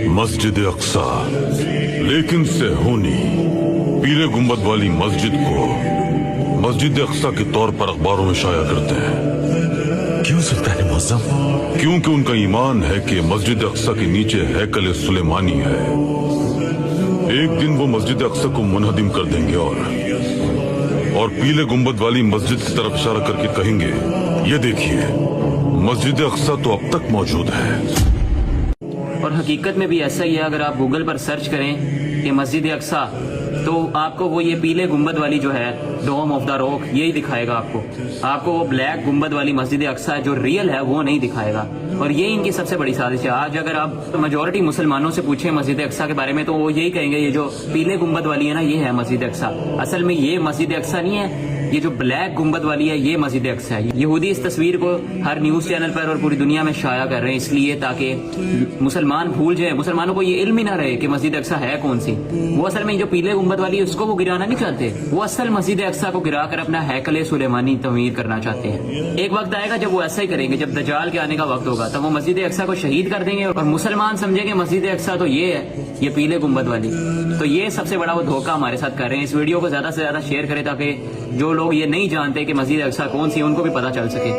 مسجد اقصی لیکن صہیونی پیلے گنبد والی مسجد کو مسجد اقصی کے طور پر اخباروں میں شائع کرتے ہیں۔ کیوں سلطان معظم؟ کیونکہ ان کا ایمان ہے کہ مسجد اقصی کے نیچے ہیکل سلیمانی ہے۔ ایک دن وہ مسجد اقصی کو منہدم کر دیں گے اور پیلے گنبد والی مسجد کی طرف اشارہ کر کے کہیں گے، یہ دیکھیے مسجد اقصی تو اب تک موجود ہے۔ اور حقیقت میں بھی ایسا ہی ہے۔ اگر آپ گوگل پر سرچ کریں کہ مسجد اقصی تو آپ کو وہ یہ پیلے گنبد والی جو ہے ڈوم آف دا راک یہی دکھائے گا آپ کو وہ بلیک گنبد والی مسجد اقصی جو ریئل ہے وہ نہیں دکھائے گا۔ اور یہ ان کی سب سے بڑی سازش ہے۔ آج اگر آپ میجورٹی مسلمانوں سے پوچھیں مسجد اقصی کے بارے میں تو وہ یہی کہیں گے یہ جو پیلے گنبد والی ہے نا یہ ہے مسجد اقصی۔ اصل میں یہ مسجد اقصی نہیں ہے، یہ جو بلیک گنبد والی ہے یہ مسجد اقصی ہے۔ یہودی اس تصویر کو ہر نیوز چینل پر اور پوری دنیا میں شائع کر رہے ہیں اس لیے تاکہ مسلمان بھول جائیں، مسلمانوں کو یہ علم ہی نہ رہے کہ مسجد اقصی ہے کون سی۔ وہ اصل میں جو پیلے گنبد والی ہے اس کو وہ گرانا نہیں چاہتے، وہ اصل مسجد اقصی کو گرا کر اپنا ہیکل سلیمانی تعمیر کرنا چاہتے ہیں۔ ایک وقت آئے گا جب وہ ایسا ہی کریں گے، جب دجال کے آنے کا وقت ہوگا تب وہ مسجد اقصی کو شہید کر دیں گے اور مسلمان سمجھیں گے مسجد اقصی تو یہ ہے، یہ پیلے گنبد والی۔ تو یہ سب سے بڑا وہ دھوکہ ہمارے ساتھ کر رہے ہیں۔ اس ویڈیو کو زیادہ سے زیادہ شیئر کریں تاکہ جو لوگ یہ نہیں جانتے کہ مسجد اقصی کون سی ان کو بھی پتہ چل سکے۔